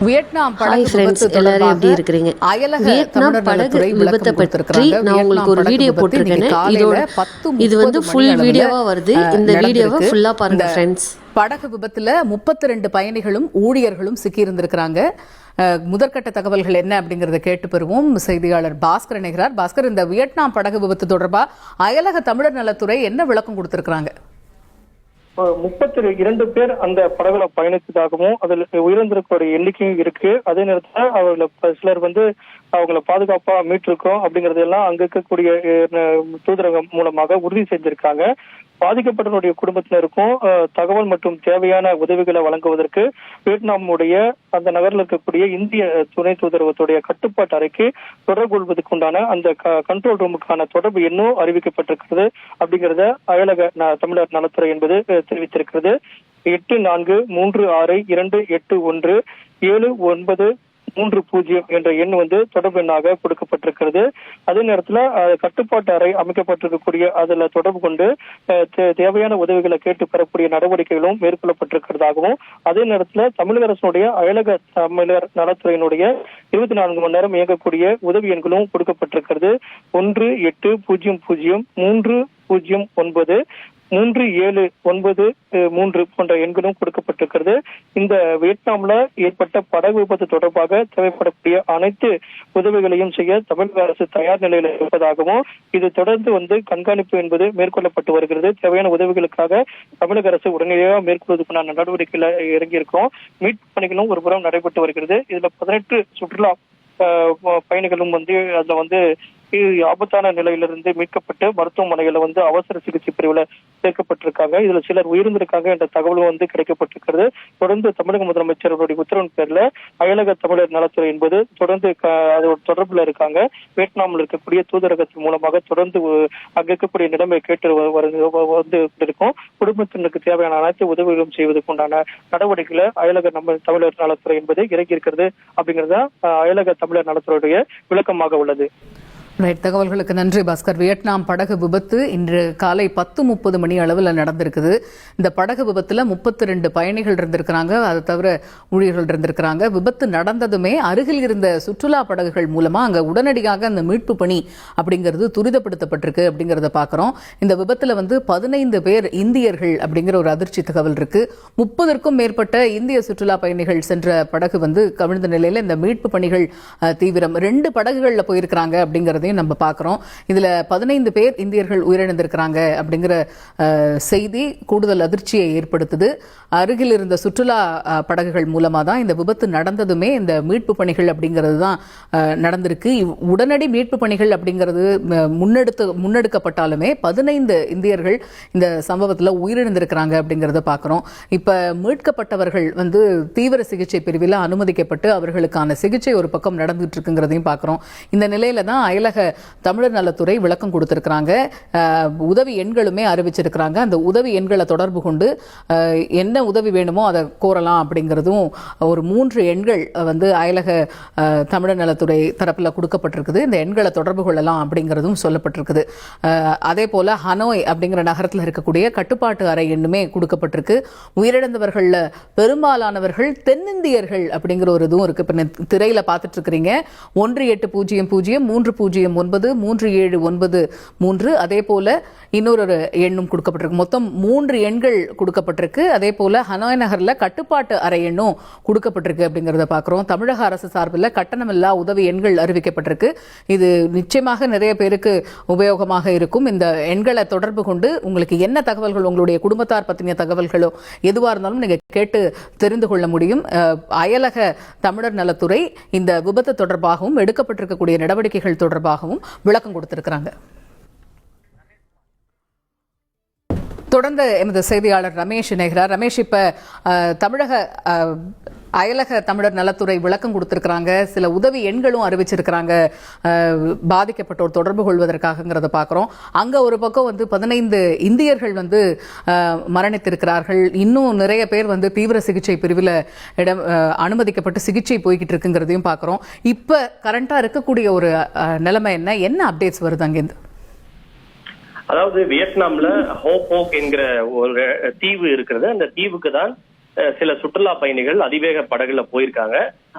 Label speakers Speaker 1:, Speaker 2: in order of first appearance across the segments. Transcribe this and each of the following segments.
Speaker 1: Vietnam படகு விபத்து தொடர்பாக அயலக தமிழர் நலத்துறை விபத்தை பற்றி நான் உங்களுக்கு ஒரு வீடியோ போட்டிருக்கேன். இது வந்து ஃபுல் வீடியோவா வருது. இந்த வீடியோவை ஃபுல்லா பாருங்க ஃப்ரெண்ட்ஸ். படகு விபத்துல 32 பயணிகளும் ஊழியர்களும் சிக்கியிருந்திருக்கிறாங்க. முதற்கட்ட தகவல்கள் என்ன அப்படிங்கறத கேட்டு பெறுவோம். செய்தியாளர் பாஸ்கர் இணைகிறார். பாஸ்கர், இந்த வியட்நாம் படகு விபத்து தொடர்பா அயலக தமிழர் நலத்துறை என்ன விளக்கம் கொடுத்திருக்கிறாங்க?
Speaker 2: 32 பேர் அந்த படகுல பயணித்ததாகவும் அதில் உயிரிழந்திருக்கக்கூடிய எண்ணிக்கையும் இருக்கு. அதே நேரத்தில் அவர்களை சிலர் வந்து அவங்களை பாதுகாப்பா மீட்டிருக்கோம் அப்படிங்கறது எல்லாம் அங்க இருக்கக்கூடிய தூதரகம் மூலமாக உறுதி செஞ்சிருக்காங்க. பாதிக்கப்பட்டவருடைய குடும்பத்தினருக்கும் தகவல் மற்றும் தேவையான உதவிகளை வழங்குவதற்கு வியட்நாமுடைய அந்த நகரில் இருக்கக்கூடிய இந்திய துணை தூதரகத்துடைய கட்டுப்பாட்டு அறைக்கு தொடர்பு கொள்வதற்கு உண்டான அந்த கண்ட்ரோல் ரூமுக்கான தொடர்பு எண்ணும் அறிவிக்கப்பட்டிருக்கிறது அப்படிங்கறத அயலக தமிழர் நலத்துறை என்பது தெரிவித்திருக்கிறது. 8426281790 என்ற எண் வந்து தொடர்பு எண்ணாக கொடுக்கப்பட்டிருக்கிறது. அதே நேரத்துல கட்டுப்பாட்டு அறை அமைக்கப்பட்டிருக்கக்கூடிய அதுல தொடர்பு கொண்டு தேவையான உதவிகளை கேட்டு பெறக்கூடிய நடவடிக்கைகளும் மேற்கொள்ளப்பட்டிருக்கிறதாகவும், அதே நேரத்துல தமிழக அரசுடைய அயலக தமிழர் நலத்துறையினுடைய 24 மணி நேரம் இயங்கக்கூடிய உதவி எண்களும் கொடுக்கப்பட்டிருக்கிறது. 18300309 போன்ற எண்களும் கொடுக்கப்பட்டிருக்கிறது. இந்த வியட்நாம்ல ஏற்பட்ட படகு விபத்து தொடர்பாக தேவைப்படக்கூடிய அனைத்து உதவிகளையும் செய்ய தமிழக அரசு தயார் நிலையில் இருப்பதாகவும், இது தொடர்ந்து வந்து கண்காணிப்பு என்பது மேற்கொள்ளப்பட்டு வருகிறது. தேவையான உதவிகளுக்காக தமிழக அரசு உடனடியாக மேற்கொள்வதற்கான நடவடிக்கையில இறங்கியிருக்கிறோம். மீட்பு பணிகளும் ஒரு புறம் நடைபெற்று வருகிறது. இதுல 18 சுற்றுலா பயணிகளும் வந்து அதுல வந்து ஆபத்தான நிலையிலிருந்து மீட்கப்பட்டு மருத்துவமனையில வந்து அவசர சிகிச்சை பிரிவுல சேர்க்கப்பட்டிருக்காங்க. இதுல சிலர் உயிர்ந்திருக்காங்க என்ற தகவலும் வந்து கிடைக்கப்பட்டிருக்கிறது. தொடர்ந்து தமிழக முதலமைச்சருடைய உத்தரவின் பேர்ல அயலக தமிழர் நலத்துறை என்பது தொடர்ந்து அதோட தொடர்புல இருக்காங்க. வியட்நாமில் இருக்கக்கூடிய தூதரகத்தின் மூலமாக தொடர்ந்து அங்க இருக்கக்கூடிய நிலைமை கேட்டு வந்து இருக்கும். குடும்பத்தினருக்கு தேவையான அனைத்து உதவிகளும் செய்வதற்கு உண்டான நடவடிக்கைகளை அயலக தமிழர் நலத்துறை என்பது இறங்கி இருக்கிறது அப்படிங்கறத அயலக தமிழர் நலத்துறையுடைய விளக்கமாக உள்ளது.
Speaker 1: தகவல்களுக்கு நன்றி பாஸ்கர். வியட்நாம் படகு விபத்து இன்று காலை 10:30 மணி அளவில் நடந்திருக்குது. இந்த படகு விபத்துல 32 பயணிகள் இருந்திருக்கிறாங்க. அதை தவிர ஊழியர்கள் இருந்திருக்கிறாங்க. விபத்து நடந்ததுமே அருகில் இருந்த சுற்றுலா படகுகள் மூலமா அங்க உடனடியாக அந்த மீட்பு பணி அப்படிங்கிறது துரிதப்படுத்தப்பட்டிருக்கு அப்படிங்கறத பாக்குறோம். இந்த விபத்துல வந்து 15 பேர் இந்தியர்கள் அப்படிங்கிற ஒரு அதிர்ச்சி தகவல் இருக்கு. 30க்கும் மேற்பட்ட இந்திய சுற்றுலா பயணிகள் சென்ற படகு வந்து கவிழ்ந்த நிலையில இந்த மீட்பு பணிகள் தீவிரம். 2 படகுகள்ல போயிருக்கிறாங்க அப்படிங்கறதையும் நம்ம பார்க்கிறோம். இதுல 15 பேர் இந்தியர்கள் உயிரிழந்திருக்கிறாங்க அப்படிங்கிற செய்தி கூடுதல் அதிர்ச்சியை ஏற்படுத்துது. அருகில் இருந்த சுற்றுலா படகுகள் மூலமா தான் இந்த விபத்து நடந்ததுமே இந்த மீட்பு பணிகள் அப்படிங்கிறது தான் நடந்திருக்கு. உடனடி மீட்பு பணிகள் அப்படிங்கிறது முன்னெடுக்கப்பட்டாலுமே 15 இந்தியர்கள் இந்த சம்பவத்தில் உயிரிழந்திருக்கிறாங்க அப்படிங்கிறத பார்க்கிறோம். இப்ப மீட்கப்பட்டவர்கள் வந்து தீவிர சிகிச்சை பிரிவில் அனுமதிக்கப்பட்டு அவர்களுக்கான சிகிச்சை ஒரு பக்கம் நடந்துட்டு இருக்குங்கிறதையும் பார்க்கிறோம். இந்த நிலையில தான் அயலக தமிழர் நலத்துறை விளக்கம் கொடுத்திருக்கிறாங்க. உதவி எண்களுமே அறிவிச்சிருக்கிறாங்க. அந்த உதவி எண்களை தொடர்பு கொண்டு என்ன உதவி வேணுமோ அதை கோரலாம் அப்படிங்கிறதும் ஒரு 3 எண்கள் வந்து அயலக தமிழர் நலத்துறை தரப்புல கொடுக்கப்பட்டிருக்குது. இந்த எண்களை தொடர்பு கொள்ளலாம் அப்படிங்கிறதும் சொல்லப்பட்டிருக்குது. அதே போல ஹனோய் அப்படிங்கிற நகரத்தில் இருக்கக்கூடிய கட்டுப்பாட்டு அறை எண்ணுமே கொடுக்கப்பட்டிருக்கு. உயிரிழந்தவர்கள்ல பெரும்பாலானவர்கள் தென்னிந்தியர்கள் அப்படிங்கிற ஒரு இதுவும் இருக்கு. இப்ப திரையில பார்த்துட்டு இருக்கிறீங்க. 180003793793. அதே போல இன்னொரு எண்ணும் கொடுக்கப்பட்டிருக்கு. மொத்தம் 3 எண்கள் கொடுக்கப்பட்டிருக்கு. அதே போல ஹனோய் நகர்ல கட்டுப்பாட்டு அறை எண்ணும் கொடுக்கப்பட்டிருக்கு அப்படிங்கறத பாக்குறோம். தமிழக அரசு சார்பில் கட்டணமில்லா உதவி எண்கள் அறிவிக்கப்பட்டிருக்கு. இது நிச்சயமாக நிறைய பேருக்கு உபயோகமாக இருக்கும். இந்த எண்களை தொடர்பு கொண்டு உங்களுக்கு என்ன தகவல்கள், உங்களுடைய குடும்பத்தார் பற்றின தகவல்களோ எதுவாக இருந்தாலும் நீங்க கேட்டு தெரிந்து கொள்ள முடியும். அயலக தமிழர் நலத்துறை இந்த விபத்து தொடர்பாகவும் எடுக்கப்பட்டிருக்கக்கூடிய நடவடிக்கைகள் தொடர்பாகவும் விளக்கம் கொடுத்திருக்கிறாங்க. தொடர்ந்து எமது செய்தியாளர் ரமேஷ் இணைகிறார். ரமேஷ், இப்ப தமிழக அயலக தமிழர் நலத்துறை விளக்கம் கொடுத்திருக்கிறாங்க. சில உதவி எண்களும் அறிவிச்சிருக்கிறாங்க பாதிக்கப்பட்டோர் தொடர்பு கொள்வதற்காகங்கிறத பார்க்குறோம். அங்க ஒரு பக்கம் வந்து 15 இந்தியர்கள் வந்து மரணித்திருக்கிறார்கள். இன்னும் நிறைய பேர் வந்து தீவிர சிகிச்சை பிரிவில் அனுமதிக்கப்பட்டு சிகிச்சை போய்கிட்டு இருக்குங்கிறதையும் பார்க்குறோம். இப்ப கரண்டா இருக்கக்கூடிய ஒரு நிலைமை என்ன அப்டேட்ஸ் வருது அங்கேருந்து?
Speaker 3: அதாவது வியட்நாம்ல ஹோபோக் என்கிற ஒரு தீவு இருக்கிறது. அந்த தீவுக்கு தான் சில சுற்றுலா பயணிகள் அதிவேக படகுல போயிருக்காங்க.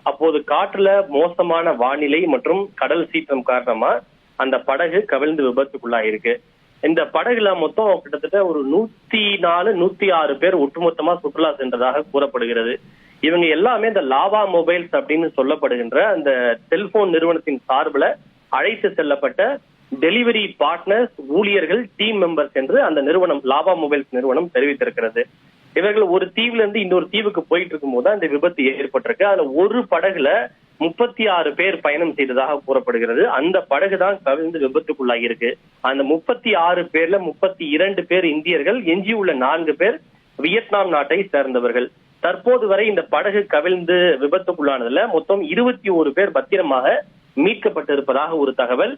Speaker 3: அப்போது காற்றுல மோசமான வானிலை மற்றும் கடல் சீற்றம் காரணமா அந்த படகு கவிழ்ந்து விபத்துக்குள்ளாயிருக்கு. இந்த படகுல மொத்தம் கிட்டத்தட்ட ஒரு 106 பேர் ஒட்டுமொத்தமா சுற்றுலா சென்றதாக கூறப்படுகிறது. இவங்க எல்லாமே இந்த லாவா மொபைல்ஸ் அப்படின்னு சொல்லப்படுகின்ற அந்த செல்போன் நிறுவனத்தின் சார்பில் அழைத்து செல்லப்பட்ட டெலிவரி பார்ட்னர்ஸ், ஊழியர்கள், டீம் மெம்பர்ஸ் என்று அந்த நிறுவனம் லாவா மொபைல்ஸ் நிறுவனம் தெரிவித்திருக்கிறது. இவர்கள் ஒரு தீவுல இருந்து இன்னொரு தீவுக்கு போயிட்டு இருக்கும் போது அந்த விபத்து ஏற்பட்டிருக்கு. அதுல ஒரு படகுல 36 பேர் பயணம் செய்ததாக கூறப்படுகிறது. அந்த படகு தான் கவிழ்ந்து விபத்துக்குள்ளாகி இருக்கு. அந்த 36 பேர்ல 32 பேர் இந்தியர்கள், எஞ்சியுள்ள 4 பேர் வியட்நாம் நாட்டை சேர்ந்தவர்கள். தற்போது வரை இந்த படகு கவிழ்ந்து விபத்துக்குள்ளானதுல மொத்தம் 21 பேர் பத்திரமாக மீட்கப்பட்டிருப்பதாக ஒரு தகவல்,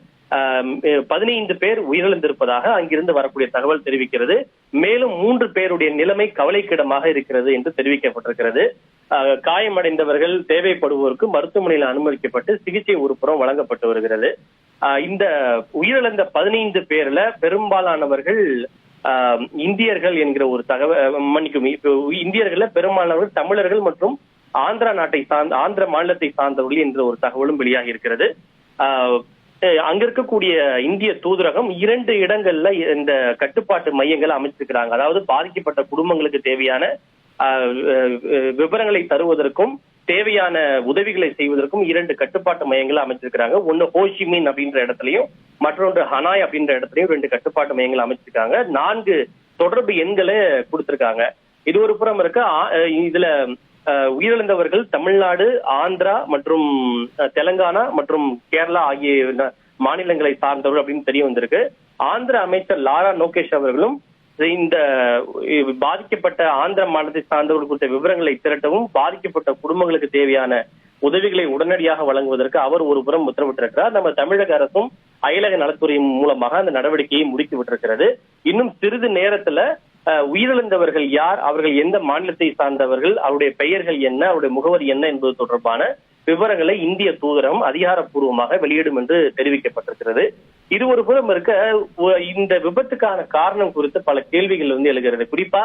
Speaker 3: 15 பேர் உயிரிழந்திருப்பதாக அங்கிருந்து வரக்கூடிய தகவல் தெரிவிக்கிறது. மேலும் 3 பேருடைய நிலைமை கவலைக்கிடமாக இருக்கிறது என்று தெரிவிக்கப்பட்டிருக்கிறது. காயமடைந்தவர்கள் தேவைப்படுவோருக்கு மருத்துவமனையில் அனுமதிக்கப்பட்டு சிகிச்சை ஒரு புறம் வழங்கப்பட்டு வருகிறது. இந்த உயிரிழந்த 15 பேர்ல பெரும்பாலானவர்கள் இந்தியர்கள் என்கிற ஒரு தகவல், மன்னிக்கும், இந்தியர்கள்ல பெரும்பாலானவர்கள் தமிழர்கள் மற்றும் ஆந்திர மாநிலத்தை சார்ந்தவர்கள் என்ற ஒரு தகவலும் வெளியாகி இருக்கிறது. அங்க இருக்கக்கூடிய இந்திய தூதரகம் 2 இடங்கள்ல இந்த கட்டுப்பாட்டு மையங்களை அமைச்சிருக்கிறாங்க. அதாவது பாதிக்கப்பட்ட குடும்பங்களுக்கு தேவையான விவரங்களை தருவதற்கும் தேவையான உதவிகளை செய்வதற்கும் 2 கட்டுப்பாட்டு மையங்களை அமைச்சிருக்கிறாங்க. ஒன்னு ஹோஷிமின் அப்படின்ற இடத்துலயும், மற்றொன்று ஹனாய் அப்படின்ற இடத்துலயும் 2 கட்டுப்பாட்டு மையங்கள் அமைச்சிருக்காங்க. 4 தொடர்பு எண்களை கொடுத்திருக்காங்க. இது ஒரு புறம் இருக்க. இதுல உயிரிழந்தவர்கள் தமிழ்நாடு, ஆந்திரா மற்றும் தெலங்கானா மற்றும் கேரளா ஆகிய மாநிலங்களை சார்ந்தவர்கள் அப்படின்னு தெரிய வந்திருக்கு. ஆந்திர அமைச்சர் லாரா லோகேஷ் அவர்களும் இந்த பாதிக்கப்பட்ட ஆந்திர மாநிலத்தை சார்ந்தவர்கள் குறித்த விவரங்களை திரட்டவும் பாதிக்கப்பட்ட குடும்பங்களுக்கு தேவையான உதவிகளை உடனடியாக வழங்குவதற்கு அவர் ஒரு புறம் உத்தரவிட்டிருக்கிறார். நம்ம தமிழக அரசும் அயலக நலத்துறை மூலமாக அந்த நடவடிக்கையை முடுக்கி விட்டிருக்கிறது. இன்னும் சிறிது நேரத்துல உயிரிழந்தவர்கள் யார், அவர்கள் எந்த மாநிலத்தை சார்ந்தவர்கள், அவருடைய பெயர்கள் என்ன, அவருடைய முகவரி என்ன என்பது தொடர்பான விவரங்களை இந்திய தூதரகம் அதிகாரப்பூர்வமாக வெளியிடும் என்று தெரிவிக்கப்பட்டிருக்கிறது. இது ஒரு புறம் இருக்க, இந்த விபத்துக்கான காரணம் குறித்து பல கேள்விகள் எழுகிறது. குறிப்பா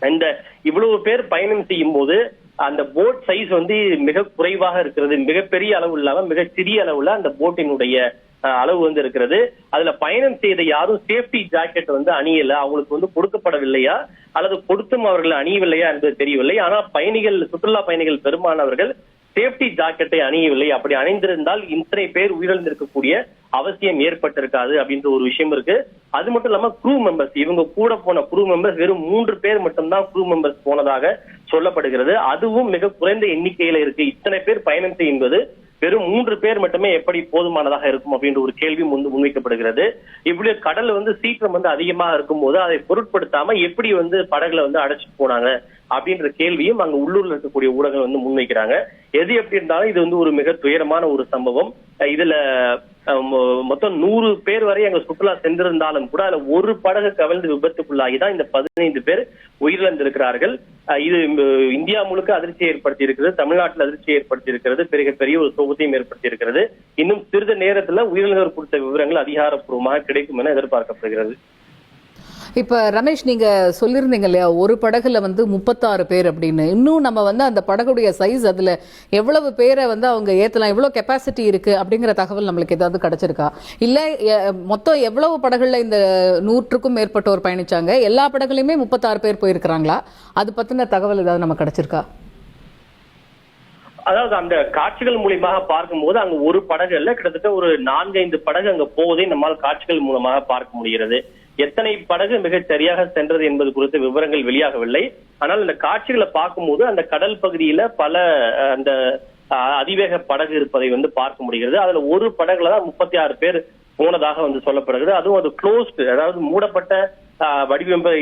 Speaker 3: இந்த இவ்வளவு பேர் பயணம் செய்யும் போது அந்த போட் சைஸ் மிக குறைவாக இருக்கிறது. மிகப்பெரிய அளவு இல்லாம மிக சிறிய அளவுல அந்த போட்டினுடைய அளவு இருக்கிறது. அதுல பயணம் செய்த யாரும் சேஃப்டி ஜாக்கெட் அணியல. அவங்களுக்கு கொடுக்கப்படவில்லையா அல்லது கொடுத்தும் அவர்கள் அணியவில்லையா என்பது தெரியவில்லை. ஆனா சுற்றுலா பயணிகள் பெரும்பாலானவர்கள் சேஃப்டி ஜாக்கெட்டை அணியவில்லை. அப்படி அணிந்திருந்தால் இத்தனை பேர் உயிரிழந்திருக்கக்கூடிய அவசியம் ஏற்பட்டிருக்காது அப்படின்ற ஒரு விஷயம் இருக்கு. அது மட்டும் இல்லாம க்ரூ மெம்பர்ஸ், இவங்க கூட போன க்ரூ மெம்பர்ஸ் வெறும் 3 பேர் மட்டும்தான் க்ரூ மெம்பர்ஸ் போனதாக சொல்லப்படுகிறது. அதுவும் மிக குறைந்த எண்ணிக்கையில இருக்கு. இத்தனை பேர் பயணம் செய்யும்போது வெறும் 3 பேர் மட்டுமே எப்படி போதுமானதாக இருக்கும் அப்படின்ற ஒரு கேள்வி முன்வைக்கப்படுகிறது. இப்படி கடல் சீற்றம் அதிகமாக இருக்கும் போது அதை பொருட்படுத்தாம எப்படி படகுல அடைச்சிட்டு போனாங்க அப்படின்ற கேள்வியும் அங்க உள்ளூர்ல இருக்கக்கூடிய ஊடகங்கள் முன்வைக்கிறாங்க. எது எப்படி இருந்தாலும் இது ஒரு மிக துயரமான ஒரு சம்பவம். இதுல மொத்தம் 100 பேர் வரை அங்க சுற்றுலா சென்றிருந்தாலும் கூட அதுல ஒரு படகு கவிழ்ந்து விபத்துக்குள்ளாகிதான் இந்த 15 பேர் உயிரிழந்திருக்கிறார்கள். இது இந்தியா முழுக்க அதிர்ச்சி ஏற்படுத்தி இருக்கிறது, தமிழ்நாட்டில் அதிர்ச்சி ஏற்படுத்தி இருக்கிறது, பெரிய ஒரு சோகத்தையும் ஏற்படுத்தி இருக்கிறது. இன்னும் சிறிது நேரத்துல உயிரிழந்தவர் குறித்த விவரங்கள் அதிகாரப்பூர்வமாக கிடைக்கும் என எதிர்பார்க்கப்படுகிறது.
Speaker 1: இப்ப ரமேஷ், நீங்க சொல்லியிருந்தீங்க இல்லையா, ஒரு படகுல 36 பேர் அப்படின்னு. இன்னும் நம்ம அந்த படகுடைய சைஸ், அதுல எவ்வளவு பேரை அவங்க ஏத்தலாம், எவ்வளவு கெப்பாசிட்டி இருக்கு அப்படிங்கிற தகவல் நம்மளுக்கு ஏதாவது கிடைச்சிருக்கா? இல்ல மொத்தம் எவ்வளவு படகுல இந்த 100க்கும் மேற்பட்டோர் பயணிச்சாங்க, எல்லா படகுலையுமே 36 பேர் போயிருக்கிறாங்களா? அது பத்தின தகவல் ஏதாவது நம்ம கிடைச்சிருக்கா?
Speaker 3: அதாவது அந்த காட்சிகள் மூலமாக பார்க்கும்போது அங்க ஒரு படகுல கிட்டத்தட்ட ஒரு 4-5 படகு அங்க போவதை நம்மால் காட்சிகள் மூலமாக பார்க்க முடிகிறது. எத்தனை படகு மிகச் சரியாக சென்றது என்பது குறித்த விவரங்கள் வெளியாகவில்லை. ஆனால் இந்த காட்சிகளை பார்க்கும்போது அந்த கடல் பகுதியில பல அந்த அதிவேக படகு இருப்பதை பார்க்க முடிகிறது. அதுல ஒரு படகுல தான் 36 பேர் போனதாக சொல்லப்படுகிறது. அதுவும் அது க்ளோஸ்டு, அதாவது மூடப்பட்ட வடிவமைப்பு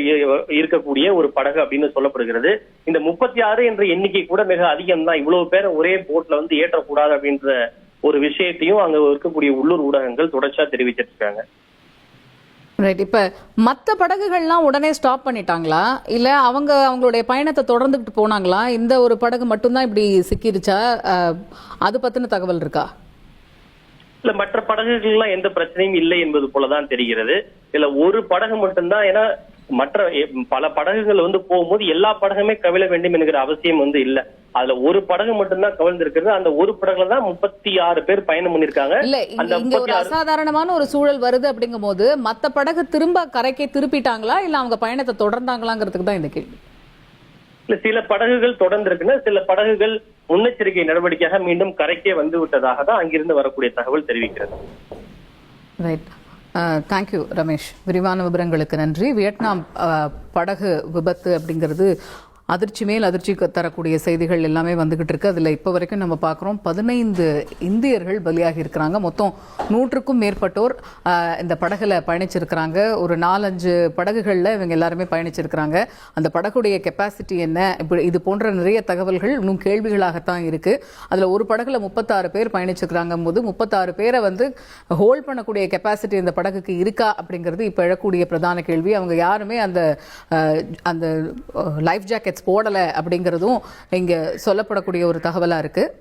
Speaker 3: இருக்கக்கூடிய ஒரு படகு அப்படின்னு சொல்லப்படுகிறது. இந்த 36 என்ற எண்ணிக்கை கூட மிக அதிகம் தான். இவ்வளவு பேரை ஒரே போட்ல ஏற்றக்கூடாது அப்படின்ற ஒரு விஷயத்தையும் அங்க இருக்கக்கூடிய உள்ளூர் ஊடகங்கள் தொடர்ச்சியா தெரிவிச்சிட்டு இருக்காங்க.
Speaker 1: ரைட். இப்ப மற்ற படகுகள்லாம் உடனே ஸ்டாப் பண்ணிட்டாங்களா, இல்ல அவங்களுடைய பயணத்தை தொடர்ந்துட்டு போனாங்களா? இந்த ஒரு படகு மட்டும்தான் இப்படி சிக்கிருச்சா? அது பத்தின தகவல் இருக்கா?
Speaker 3: இல்ல, மற்ற படகுகள்லாம் எந்த பிரச்சனையும் இல்லை என்பது போலதான் தெரிகிறது. இல்ல ஒரு படகு மட்டும்தான். ஏன்னா மற்ற பல படகுகள் வந்து போகும்போது எல்லா படகுமே கவிழ வேண்டும் என்கிற அவசியம் வந்து இல்ல. அதுல ஒரு படகு மட்டும்தான் கவிழ்ந்திருக்கிறது. அந்த ஒரு படகுல தான் 36 பேர் பயணம் பண்ணிருக்காங்க.
Speaker 1: இல்ல இங்க ஒரு அசாதாரணமான ஒரு சூழல் வருது அப்படிங்கும் போது மத்த படகு திரும்ப கரைக்கே திருப்பிட்டாங்களா இல்ல அவங்க பயணத்தை தொடர்ந்தாங்களாங்கிறதுக்கு தான் இந்த கேள்வி.
Speaker 3: இல்ல சில படகுகள் தொடர்ந்து இருக்குன்னா சில படகுகள் முன்னெச்சரிக்கை நடவடிக்கையாக மீண்டும் கரைக்கே வந்து விட்டதாக தான் அங்கிருந்து வரக்கூடிய தகவல் தெரிவிக்கிறது.
Speaker 1: Right, thank you Ramesh. விரிவான விவரங்களுக்கு நன்றி. வியட்நாம் படகு விபத்து அப்படிங்கிறது அதிர்ச்சி மேல் அதிர்ச்சி தரக்கூடிய செய்திகள் எல்லாமே வந்துகிட்டு இருக்கு. அதில் இப்போ வரைக்கும் நம்ம பார்க்குறோம் 15 இந்தியர்கள் பலியாகி இருக்கிறாங்க. மொத்தம் 100க்கும் மேற்பட்டோர் இந்த படகுல பயணிச்சிருக்கிறாங்க. ஒரு 4-5 படகுகளில் இவங்க எல்லாருமே பயணிச்சிருக்கிறாங்க. அந்த படகுடைய கெப்பாசிட்டி என்ன, இப்போ இது போன்ற நிறைய தகவல்கள் இன்னும் கேள்விகளாகத்தான் இருக்கு. அதில் ஒரு படகுல 36 பேர் பயணிச்சிருக்கிறாங்க போது 36 பேரை வந்து ஹோல்ட் பண்ணக்கூடிய கெப்பாசிட்டி இந்த படகுக்கு இருக்கா அப்படிங்கிறது இப்போ எழக்கூடிய பிரதான கேள்வி. அவங்க யாருமே அந்த அந்த லைஃப் ஜாக்கெட் போடலை அப்படிங்கிறதும் இங்கே சொல்லப்படக்கூடிய ஒரு தகவலாக இருக்குது.